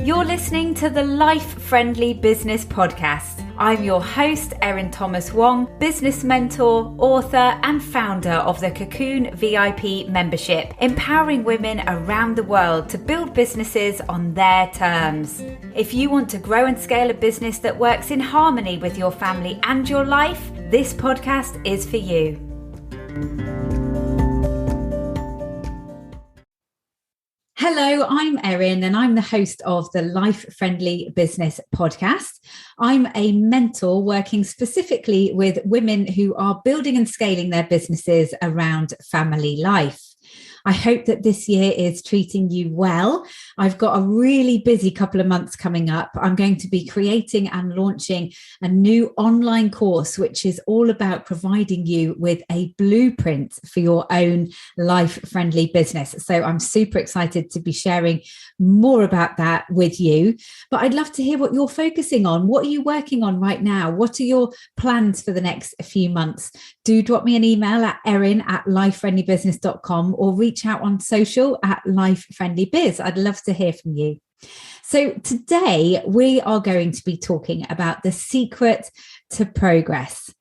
You're listening to the Life Friendly Business Podcast. I'm your host, Erin Thomas Wong, business mentor, author, and founder of the Cocoon VIP membership, empowering women around the world to build businesses on their terms. If you want to grow and scale a business that works in harmony with your family and your life, this podcast is for you. Hello, I'm Erin and I'm the host of the Life Friendly Business Podcast. I'm a mentor working specifically with women who are building and scaling their businesses around family life. I hope that this year is treating you well. I've got a really busy couple of months coming up. I'm going to be creating and launching a new online course, which is all about providing you with a blueprint for your own life-friendly business. So I'm super excited to be sharing more about that with you. But I'd love to hear what you're focusing on. What are you working on right now? What are your plans for the next few months? Do drop me an email at erin@lifefriendlybusiness.com or reach out on social at Life Friendly Biz. I'd love to hear from you. So today we are going to be talking about the secret to progress.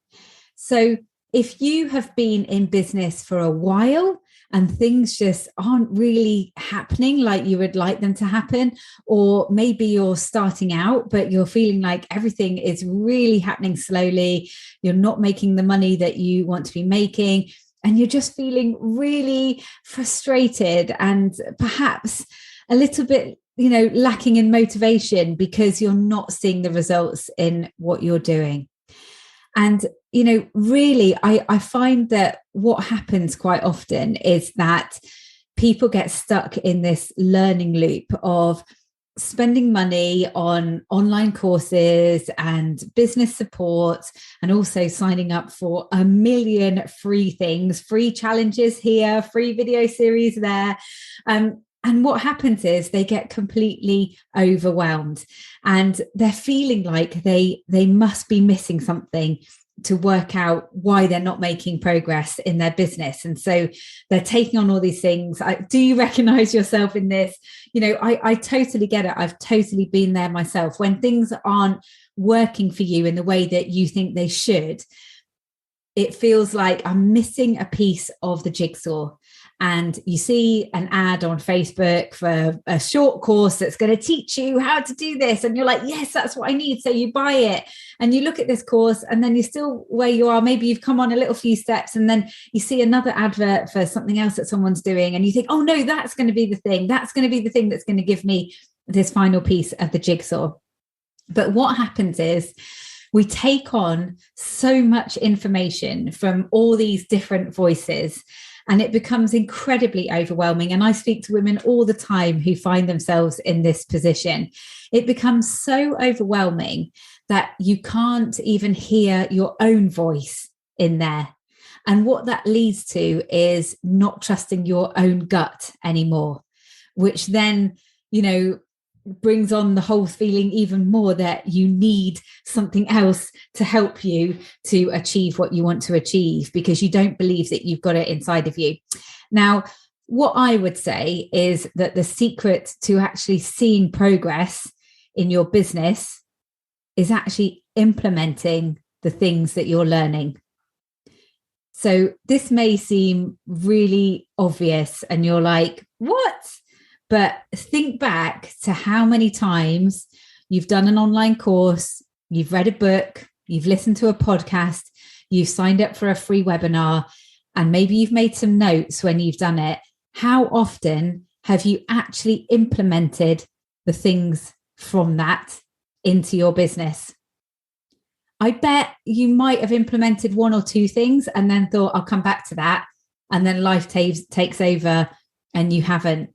So if you have been in business for a while and things just aren't really happening like you would like them to happen, or maybe you're starting out, but you're feeling like everything is really happening slowly, you're not making the money that you want to be making, and you're just feeling really frustrated and perhaps a little bit, lacking in motivation because you're not seeing the results in what you're doing. And, really, I find that what happens quite often is that people get stuck in this learning loop of spending money on online courses and business support, and also signing up for a million free things, free challenges here, free video series there. And what happens is they get completely overwhelmed and they're feeling like they must be missing something to work out why they're not making progress in their business. And so they're taking on all these things. Do you recognize yourself in this? I totally get it. I've totally been there myself. When things aren't working for you in the way that you think they should, it feels like I'm missing a piece of the jigsaw. And you see an ad on Facebook for a short course that's going to teach you how to do this. And you're like, yes, that's what I need. So you buy it and you look at this course and then you're still where you are. Maybe you've come on a little few steps and then you see another advert for something else that someone's doing. And you think, oh no, that's going to be the thing. That's going to be the thing that's going to give me this final piece of the jigsaw. But what happens is we take on so much information from all these different voices, and it becomes incredibly overwhelming. And I speak to women all the time who find themselves in this position. It becomes so overwhelming that you can't even hear your own voice in there. And what that leads to is not trusting your own gut anymore, which then, brings on the whole feeling even more that you need something else to help you to achieve what you want to achieve, because you don't believe that you've got it inside of you. Now, what I would say is that the secret to actually seeing progress in your business is actually implementing the things that you're learning. So this may seem really obvious and you're like, what? But think back to how many times you've done an online course, you've read a book, you've listened to a podcast, you've signed up for a free webinar, and maybe you've made some notes when you've done it. How often have you actually implemented the things from that into your business? I bet you might have implemented one or two things and then thought, I'll come back to that. And then life takes over and you haven't.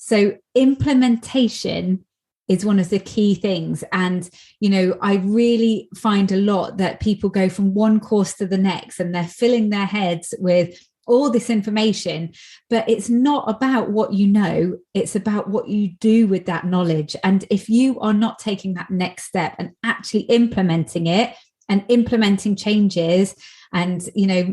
So implementation is one of the key things. And, I really find a lot that people go from one course to the next and they're filling their heads with all this information, but it's not about what you know, it's about what you do with that knowledge. And if you are not taking that next step and actually implementing it and implementing changes and,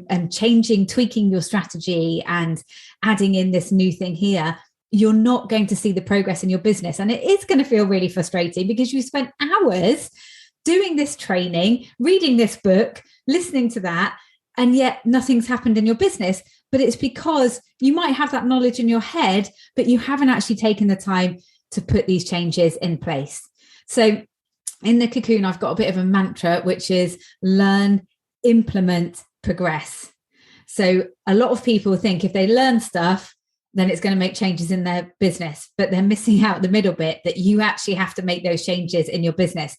and changing, tweaking your strategy and adding in this new thing here, you're not going to see the progress in your business. And it is going to feel really frustrating because you spent hours doing this training, reading this book, listening to that, and yet nothing's happened in your business. But it's because you might have that knowledge in your head, but you haven't actually taken the time to put these changes in place. So in the Cocoon, I've got a bit of a mantra, which is learn, implement, progress. So a lot of people think if they learn stuff, then it's going to make changes in their business, but they're missing out the middle bit, that you actually have to make those changes in your business.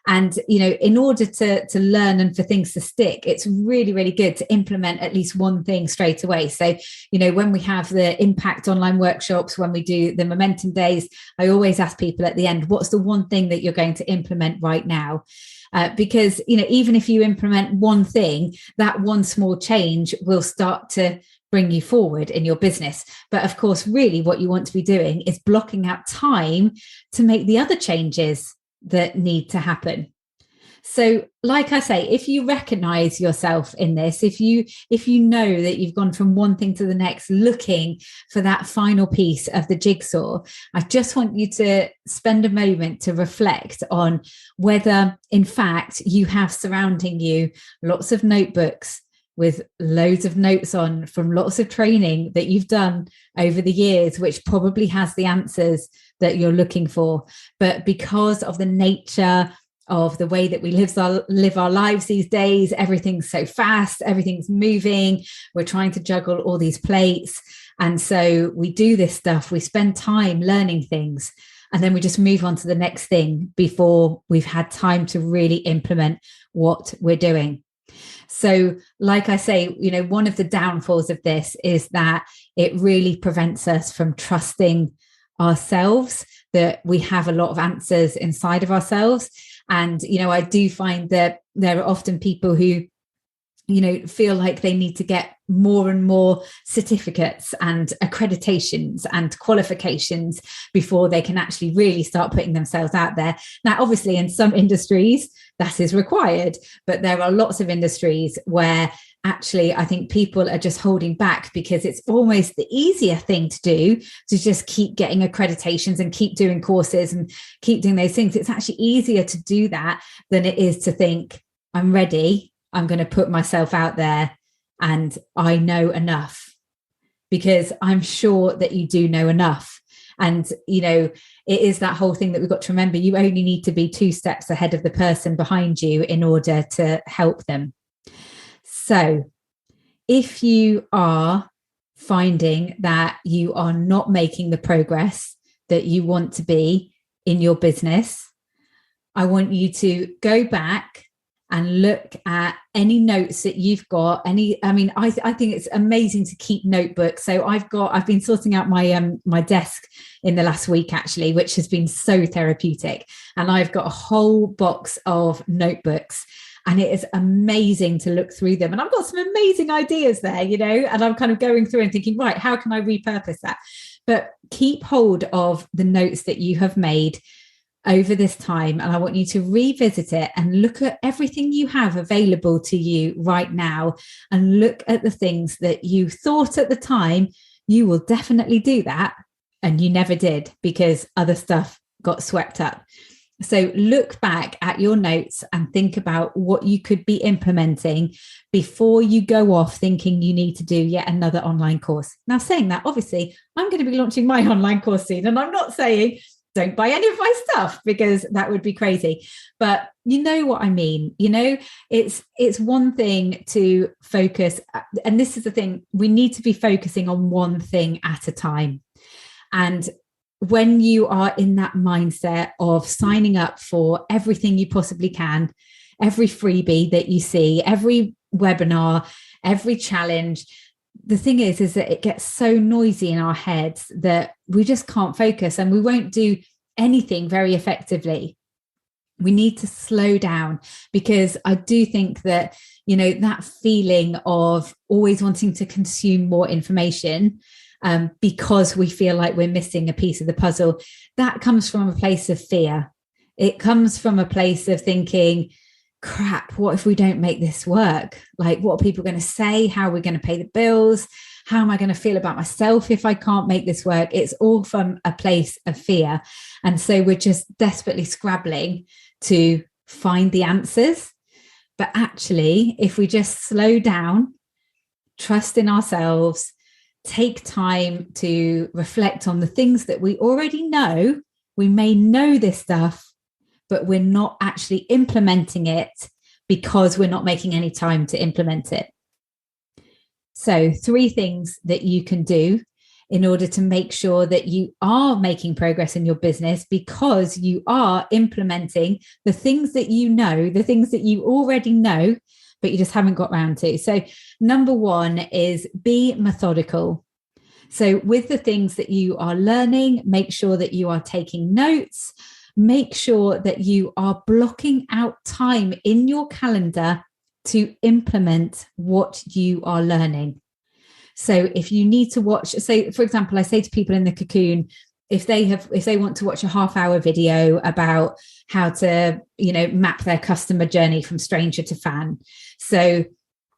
And, in order to learn and for things to stick, it's really, really good to implement at least one thing straight away. So, when we have the Impact Online workshops, when we do the Momentum Days, I always ask people at the end, what's the one thing that you're going to implement right now? Because, even if you implement one thing, that one small change will start to bring you forward in your business. But of course, really what you want to be doing is blocking out time to make the other changes that need to happen. So like I say, if you recognize yourself in this, if you know that you've gone from one thing to the next, looking for that final piece of the jigsaw, I just want you to spend a moment to reflect on whether, in fact, you have surrounding you lots of notebooks with loads of notes on from lots of training that you've done over the years, which probably has the answers that you're looking for. But because of the nature of the way that we live our lives these days, everything's so fast, everything's moving, we're trying to juggle all these plates. And so we do this stuff, we spend time learning things, and then we just move on to the next thing before we've had time to really implement what we're doing. So like I say, one of the downfalls of this is that it really prevents us from trusting ourselves, that we have a lot of answers inside of ourselves. And, I do find that there are often people who, feel like they need to get more and more certificates and accreditations and qualifications before they can actually really start putting themselves out there. Now, obviously, in some industries, that is required, but there are lots of industries where actually I think people are just holding back because it's almost the easier thing to do to just keep getting accreditations and keep doing courses and keep doing those things. It's actually easier to do that than it is to think, I'm ready, I'm going to put myself out there and I know enough, because I'm sure that you do know enough. And, it is that whole thing that we've got to remember. You only need to be 2 steps ahead of the person behind you in order to help them. So if you are finding that you are not making the progress that you want to be in your business, I want you to go back and look at any notes that you've got. I think it's amazing to keep notebooks. So I've been sorting out my desk in the last week, actually, which has been so therapeutic. And I've got a whole box of notebooks, and it is amazing to look through them. And I've got some amazing ideas there, and I'm kind of going through and thinking, right, how can I repurpose that? But keep hold of the notes that you have made over this time, and I want you to revisit it and look at everything you have available to you right now, and look at the things that you thought at the time you will definitely do that, and you never did because other stuff got swept up. So look back at your notes and think about what you could be implementing before you go off thinking you need to do yet another online course. Now, saying that, obviously, I'm going to be launching my online course soon, and I'm not saying don't buy any of my stuff because that would be crazy. But you know what I mean? It's one thing to focus. And this is the thing, we need to be focusing on one thing at a time. And when you are in that mindset of signing up for everything you possibly can, every freebie that you see, every webinar, every challenge, the thing is that it gets so noisy in our heads that we just can't focus and we won't do anything very effectively. We need to slow down, because I do think that, that feeling of always wanting to consume more information because we feel like we're missing a piece of the puzzle, that comes from a place of fear. It comes from a place of thinking, crap, what if we don't make this work? Like, what are people going to say? How are we going to pay the bills? how am I going to feel about myself if I can't make this work? It's all from a place of fear. And so we're just desperately scrabbling to find the answers. But actually, if we just slow down, trust in ourselves, take time to reflect on the things that we already know. We may know this stuff, but we're not actually implementing it because we're not making any time to implement it. So 3 things that you can do in order to make sure that you are making progress in your business because you are implementing the things that you know, the things that you already know, but you just haven't got around to. So number 1 is be methodical. So with the things that you are learning, make sure that you are taking notes, make sure that you are blocking out time in your calendar to implement what you are learning. So if you need to watch, say, for example, I say to people in the Cocoon, if they want to watch a half-hour video about how to, map their customer journey from stranger to fan. So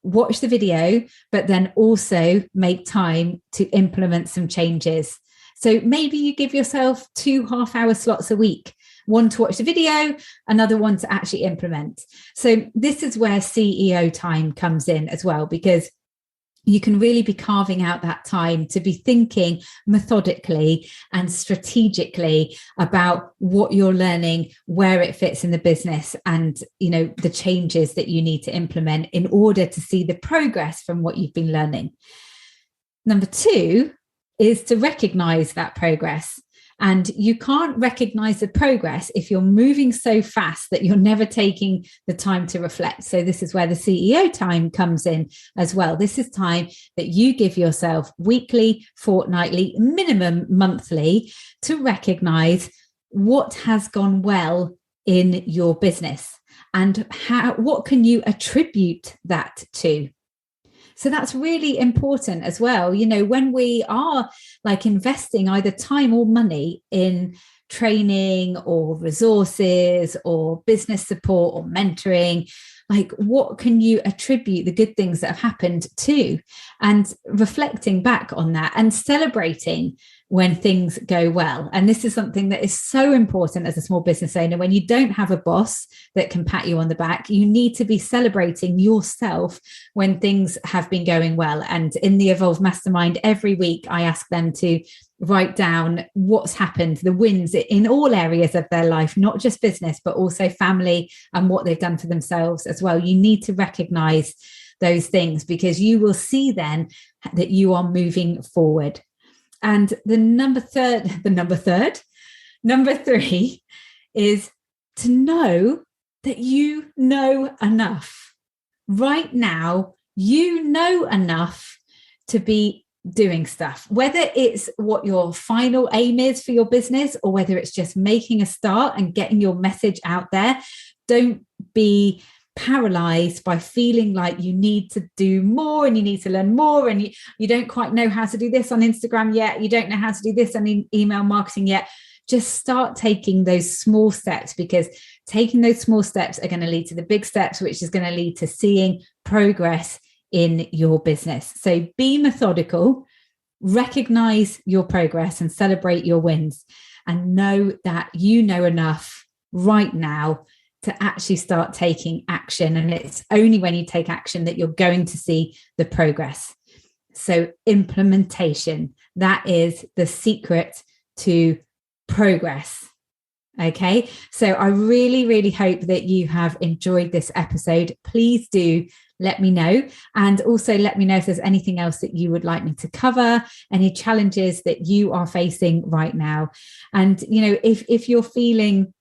watch the video, but then also make time to implement some changes. So maybe you give yourself 2 half-hour slots a week, one to watch the video, another one to actually implement. So this is where CEO time comes in as well, because you can really be carving out that time to be thinking methodically and strategically about what you're learning, where it fits in the business, and the changes that you need to implement in order to see the progress from what you've been learning. Number 2 is to recognize that progress. And you can't recognize the progress if you're moving so fast that you're never taking the time to reflect. So this is where the CEO time comes in as well. This is time that you give yourself weekly, fortnightly, minimum monthly to recognize what has gone well in your business and what can you attribute that to. So that's really important as well. When we are investing either time or money in training or resources or business support or mentoring, what can you attribute the good things that have happened to, and reflecting back on that and celebrating when things go well. And this is something that is so important as a small business owner. When you don't have a boss that can pat you on the back, you need to be celebrating yourself when things have been going well. And in the Evolve Mastermind, every week I ask them to write down what's happened, the wins in all areas of their life, not just business, but also family and what they've done for themselves as well. You need to recognize those things because you will see then that you are moving forward. And number 3 is to know that you know enough. Right now, you know enough to be doing stuff, whether it's what your final aim is for your business or whether it's just making a start and getting your message out there. Don't be paralyzed by feeling like you need to do more and you need to learn more and you don't quite know how to do this on Instagram yet. You don't know how to do this on email marketing yet. Just start taking those small steps, because taking those small steps are going to lead to the big steps, which is going to lead to seeing progress in your business. So be methodical, recognize your progress and celebrate your wins, and know that you know enough right now to actually start taking action. And it's only when you take action that you're going to see the progress. So implementation, that is the secret to progress. Okay, so I really, really hope that you have enjoyed this episode. Please do let me know. And also let me know if there's anything else that you would like me to cover, any challenges that you are facing right now. And, if you're feeling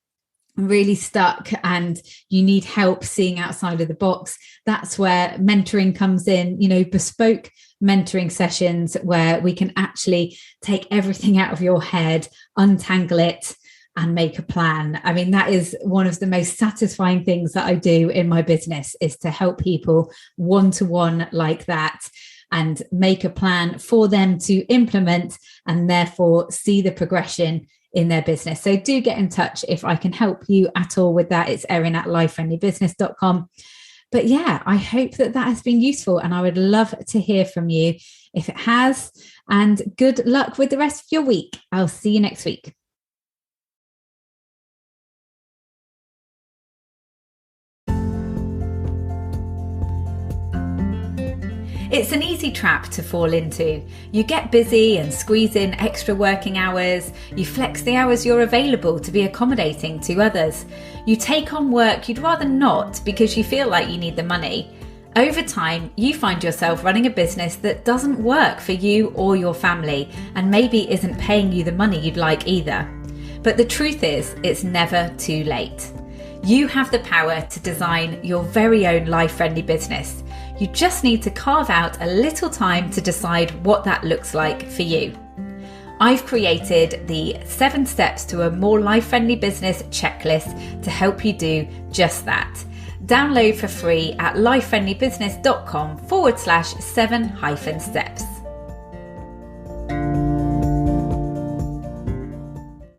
really stuck and you need help seeing outside of the box, that's where mentoring comes in, bespoke mentoring sessions where we can actually take everything out of your head, untangle it, and make a plan. I mean, that is one of the most satisfying things that I do in my business, is to help people one-to-one like that and make a plan for them to implement and therefore see the progression in their business. So do get in touch if I can help you at all with that. It's erin@lifefriendlybusiness.com. But yeah, I hope that has been useful, and I would love to hear from you if it has. And good luck with the rest of your week. I'll see you next week. It's an easy trap to fall into. You get busy and squeeze in extra working hours. You flex the hours you're available to be accommodating to others. You take on work you'd rather not because you feel like you need the money. Over time, you find yourself running a business that doesn't work for you or your family and maybe isn't paying you the money you'd like either. But the truth is, it's never too late. You have the power to design your very own life-friendly business. You just need to carve out a little time to decide what that looks like for you. I've created the 7 steps to a more life-friendly business checklist to help you do just that. Download for free at lifefriendlybusiness.com/7-steps.